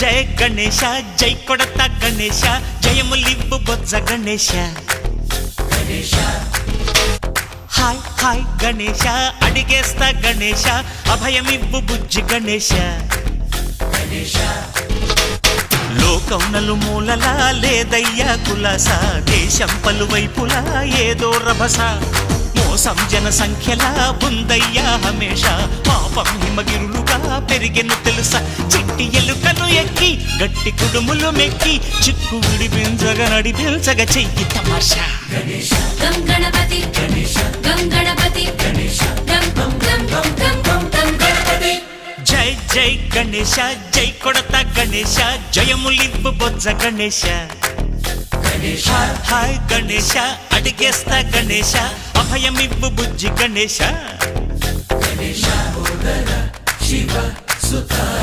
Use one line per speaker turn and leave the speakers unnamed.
జయ గణేశ జై కొడత గణేశ జయములివ్వు బొజ్జ Ganesha hi hi Ganesha అడిగేస్తా Ganesha అభయమివ్వు బుజ్జి గణేశ లోకం నలుమూలలా లేదయ్యా కులాస దేశం పలువైపులా ఏదో రభస మోసం జన సంఖ్యలా ఉందయ్యా హమేష పాపం హిమగిరులుగా పెరిగెను తెలుసా చిట్టి ఎలుకను ఎక్కి గట్టి కుడుములు మెక్కి చిక్కు విడిపించగా నడిపించగా చెయ్యి తమాషా
గం గణపతి గం గణపతి గం గం గం గం గం గం గణపతి
జై జై గణేశ జై కొడత గణేశ జయములివ్వు బొజ్జ గణేశ హాయ్ గణేశ అడిగేస్తా గణేశ అభయమివ్వు బుజ్జి గణేశ
శివ సుతాయ